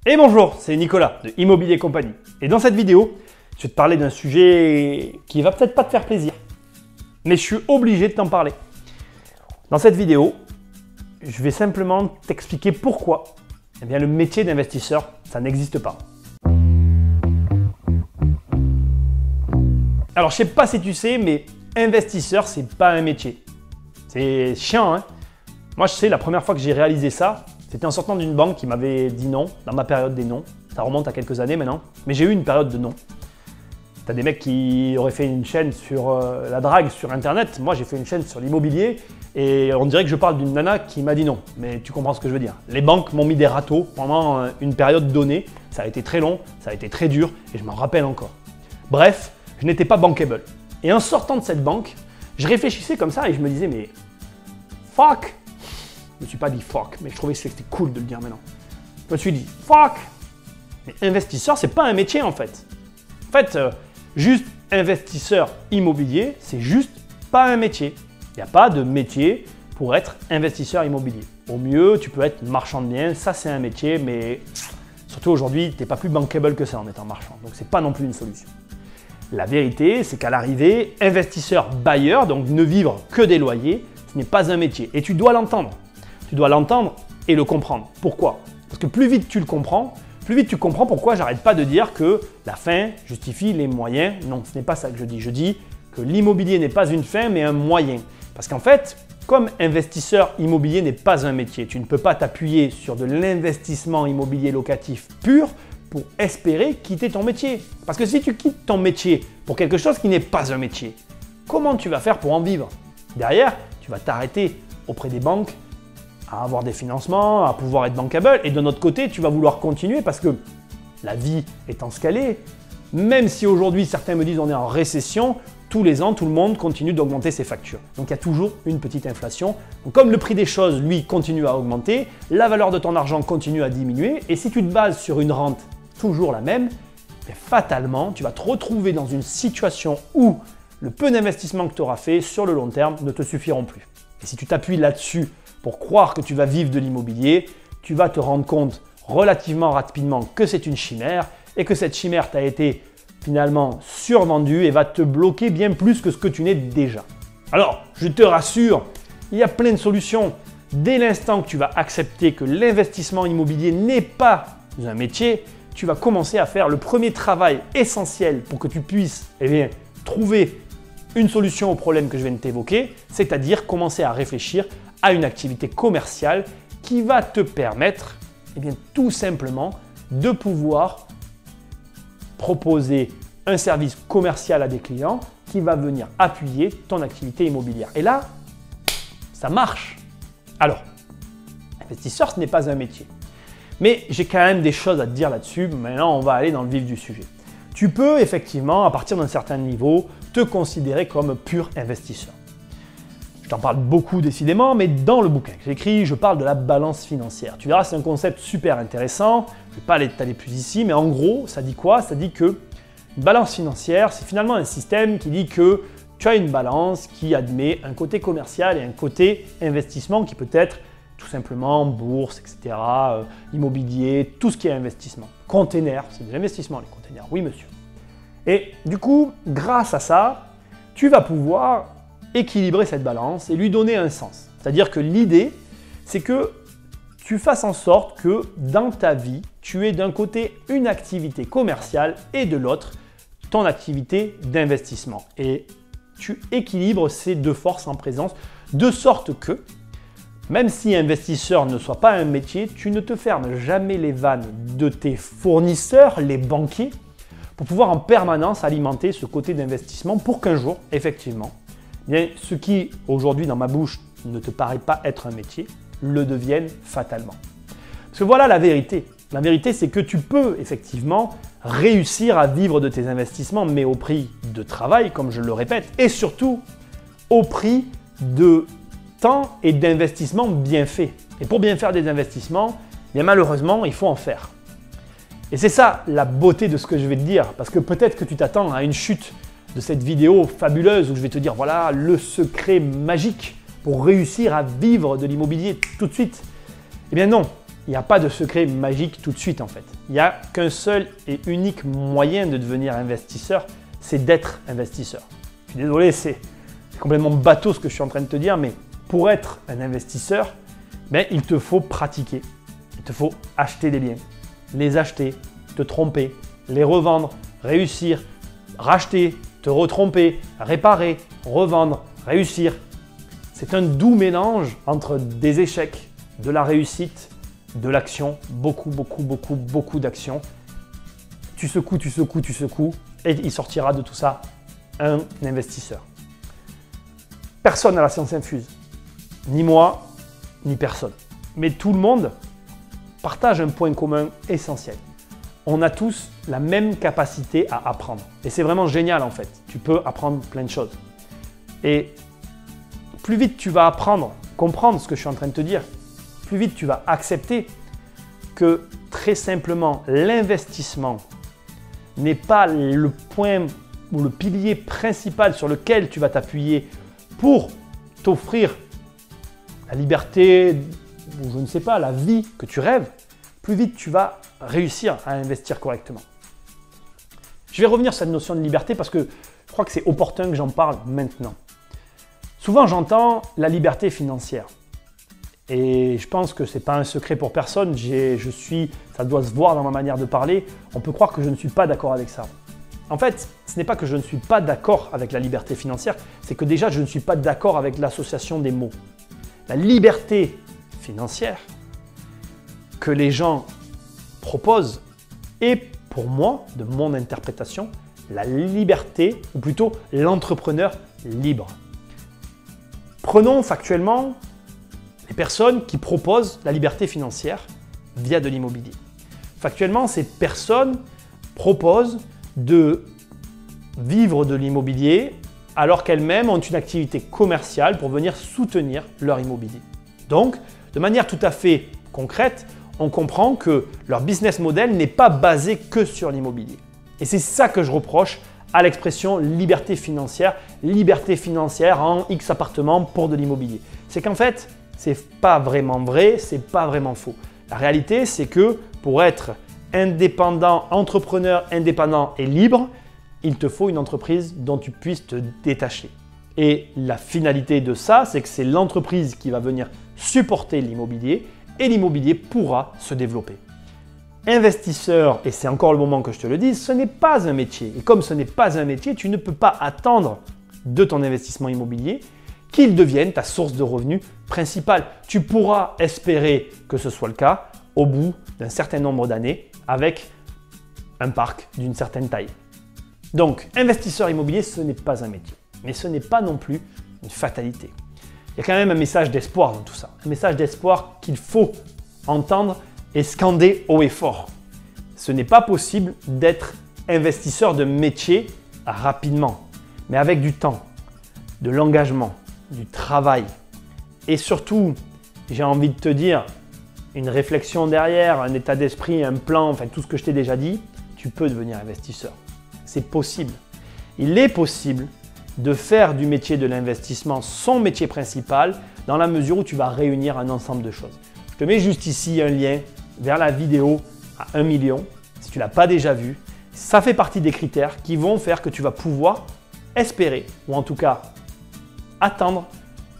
Et bonjour, c'est Nicolas de Immobilier Compagnie. Et dans cette vidéo, je vais te parler d'un sujet qui va peut-être pas te faire plaisir, mais je suis obligé de t'en parler. Dans cette vidéo, je vais simplement t'expliquer pourquoi le métier d'investisseur, ça n'existe pas. Alors, je sais pas si tu sais, mais investisseur, c'est pas un métier. C'est chiant, hein? Moi, je sais, la première fois que j'ai réalisé ça, c'était en sortant d'une banque qui m'avait dit non, dans ma période des noms. Ça remonte à quelques années maintenant, mais j'ai eu une période de non. T'as des mecs qui auraient fait une chaîne sur la drague sur Internet. Moi, j'ai fait une chaîne sur l'immobilier et on dirait que je parle d'une nana qui m'a dit non. Mais tu comprends ce que je veux dire. Les banques m'ont mis des râteaux pendant une période donnée. Ça a été très long, ça a été très dur et je m'en rappelle encore. Bref, je n'étais pas bankable. Et en sortant de cette banque, je réfléchissais comme ça et je me disais mais fuck. Je ne me suis pas dit fuck, mais je trouvais que c'était cool de le dire maintenant. Je me suis dit fuck. Mais investisseur, c'est pas un métier en fait. En fait, juste investisseur immobilier, c'est juste pas un métier. Il n'y a pas de métier pour être investisseur immobilier. Au mieux, tu peux être marchand de biens, ça c'est un métier, mais surtout aujourd'hui, tu n'es pas plus bankable que ça en étant marchand. Donc c'est pas non plus une solution. La vérité, c'est qu'à l'arrivée, investisseur-bailleur, donc ne vivre que des loyers, ce n'est pas un métier. Et tu dois l'entendre. Tu dois l'entendre et le comprendre. Pourquoi? Parce que plus vite tu le comprends, plus vite tu comprends pourquoi j'arrête pas de dire que la fin justifie les moyens. Non, ce n'est pas ça que je dis. Je dis que l'immobilier n'est pas une fin, mais un moyen. Parce qu'en fait, comme investisseur immobilier n'est pas un métier, tu ne peux pas t'appuyer sur de l'investissement immobilier locatif pur pour espérer quitter ton métier. Parce que si tu quittes ton métier pour quelque chose qui n'est pas un métier, comment tu vas faire pour en vivre? Derrière, tu vas t'arrêter auprès des banques à avoir des financements, à pouvoir être bankable. Et de notre côté, tu vas vouloir continuer parce que la vie étant ce qu'elle est, même si aujourd'hui certains me disent on est en récession, tous les ans, tout le monde continue d'augmenter ses factures. Donc il y a toujours une petite inflation. Donc comme le prix des choses, lui, continue à augmenter, la valeur de ton argent continue à diminuer. Et si tu te bases sur une rente toujours la même, fatalement, tu vas te retrouver dans une situation où le peu d'investissement que tu auras fait sur le long terme ne te suffiront plus. Et si tu t'appuies là-dessus pour croire que tu vas vivre de l'immobilier, tu vas te rendre compte relativement rapidement que c'est une chimère et que cette chimère t'a été finalement survendue et va te bloquer bien plus que ce que tu n'es déjà. Alors, je te rassure, il y a plein de solutions. Dès l'instant que tu vas accepter que l'investissement immobilier n'est pas un métier, tu vas commencer à faire le premier travail essentiel pour que tu puisses trouver une solution au problème que je viens de t'évoquer, c'est-à-dire commencer à réfléchir à une activité commerciale qui va te permettre tout simplement de pouvoir proposer un service commercial à des clients qui va venir appuyer ton activité immobilière. Et là, ça marche. Alors, investisseur, ce n'est pas un métier. Mais j'ai quand même des choses à te dire là-dessus. Maintenant, on va aller dans le vif du sujet. Tu peux effectivement, à partir d'un certain niveau, te considérer comme pur investisseur. Je t'en parle beaucoup décidément, mais dans le bouquin que j'écris, je parle de la balance financière. Tu verras, c'est un concept super intéressant. Je ne vais pas l'étaler plus ici, mais en gros, ça dit quoi? Ça dit que une balance financière, c'est finalement un système qui dit que tu as une balance qui admet un côté commercial et un côté investissement qui peut être tout simplement bourse, etc., immobilier, tout ce qui est investissement. Container, c'est de l'investissement les containers, oui monsieur. Et du coup, grâce à ça, tu vas pouvoir équilibrer cette balance et lui donner un sens. C'est-à-dire que l'idée, c'est que tu fasses en sorte que dans ta vie, tu aies d'un côté une activité commerciale et de l'autre, ton activité d'investissement. Et tu équilibres ces deux forces en présence de sorte que, même si investisseur ne soit pas un métier, tu ne te fermes jamais les vannes de tes fournisseurs, les banquiers, pour pouvoir en permanence alimenter ce côté d'investissement pour qu'un jour, effectivement, ce qui aujourd'hui dans ma bouche ne te paraît pas être un métier, le devienne fatalement. Parce que voilà la vérité. La vérité, c'est que tu peux effectivement réussir à vivre de tes investissements, mais au prix de travail, comme je le répète, et surtout au prix de temps et d'investissement bien fait. Et pour bien faire des investissements, malheureusement, il faut en faire. Et c'est ça la beauté de ce que je vais te dire, parce que peut-être que tu t'attends à une chute de cette vidéo fabuleuse où je vais te dire voilà le secret magique pour réussir à vivre de l'immobilier tout de suite. Eh bien non, il il n'y a pas de secret magique tout de suite en fait. Il n'y a qu'un seul et unique moyen de devenir investisseur, c'est d'être investisseur. Je suis désolé, c'est complètement bateau ce que je suis en train de te dire, mais pour être un investisseur, il te faut pratiquer. Il te faut acheter des biens, les acheter, te tromper, les revendre, réussir, racheter, te retromper, réparer, revendre, réussir. C'est un doux mélange entre des échecs, de la réussite, de l'action, beaucoup d'actions. Tu secoues, et il sortira de tout ça un investisseur. Personne n'a la science infuse, ni moi, ni personne. Mais tout le monde partage un point commun essentiel. On a tous la même capacité à apprendre. Et c'est vraiment génial en fait. Tu peux apprendre plein de choses. Et plus vite tu vas apprendre, comprendre ce que je suis en train de te dire, plus vite tu vas accepter que très simplement l'investissement n'est pas le point ou le pilier principal sur lequel tu vas t'appuyer pour t'offrir la liberté ou je ne sais pas, la vie que tu rêves, plus vite tu vas réussir à investir correctement. Je vais revenir sur cette notion de liberté parce que je crois que c'est opportun que j'en parle maintenant. Souvent j'entends la liberté financière et je pense que ce n'est pas un secret pour personne, ça doit se voir dans ma manière de parler, on peut croire que je ne suis pas d'accord avec ça. En fait, ce n'est pas que je ne suis pas d'accord avec la liberté financière, c'est que déjà je ne suis pas d'accord avec l'association des mots. La liberté financière que les gens proposent est pour moi, de mon interprétation, la liberté, ou plutôt l'entrepreneur libre. Prenons factuellement les personnes qui proposent la liberté financière via de l'immobilier. Factuellement, ces personnes proposent de vivre de l'immobilier alors qu'elles-mêmes ont une activité commerciale pour venir soutenir leur immobilier. Donc, de manière tout à fait concrète, on comprend que leur business model n'est pas basé que sur l'immobilier. Et c'est ça que je reproche à l'expression liberté financière en X appartements pour de l'immobilier. C'est qu'en fait, c'est pas vraiment vrai, c'est pas vraiment faux. La réalité, c'est que pour être indépendant, entrepreneur indépendant et libre, il te faut une entreprise dont tu puisses te détacher. Et la finalité de ça, c'est que c'est l'entreprise qui va venir supporter l'immobilier et l'immobilier pourra se développer. Investisseur, et c'est encore le moment que je te le dise, ce n'est pas un métier. Et comme ce n'est pas un métier, tu ne peux pas attendre de ton investissement immobilier qu'il devienne ta source de revenus principale. Tu pourras espérer que ce soit le cas au bout d'un certain nombre d'années avec un parc d'une certaine taille. Donc, investisseur immobilier, ce n'est pas un métier, mais ce n'est pas non plus une fatalité. Il y a quand même un message d'espoir dans tout ça, un message d'espoir qu'il faut entendre et scander haut et fort. Ce n'est pas possible d'être investisseur de métier rapidement, mais avec du temps, de l'engagement, du travail et surtout, j'ai envie de te dire, une réflexion derrière, un état d'esprit, un plan, enfin tout ce que je t'ai déjà dit, tu peux devenir investisseur. C'est possible. Il est possible de faire du métier de l'investissement son métier principal dans la mesure où tu vas réunir un ensemble de choses. Je te mets juste ici un lien vers la vidéo à 1 million. Si tu ne l'as pas déjà vu, ça fait partie des critères qui vont faire que tu vas pouvoir espérer ou en tout cas attendre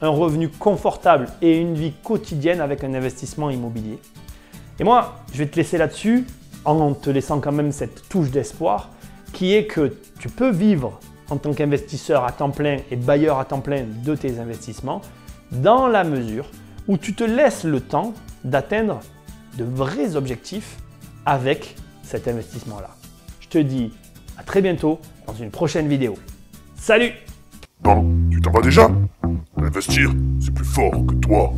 un revenu confortable et une vie quotidienne avec un investissement immobilier. Et moi, je vais te laisser là-dessus en te laissant quand même cette touche d'espoir qui est que tu peux vivre en tant qu'investisseur à temps plein et bailleur à temps plein de tes investissements dans la mesure où tu te laisses le temps d'atteindre de vrais objectifs avec cet investissement-là. Je te dis à très bientôt dans une prochaine vidéo. Salut! Bon, tu t'en vas déjà? Investir, c'est plus fort que toi.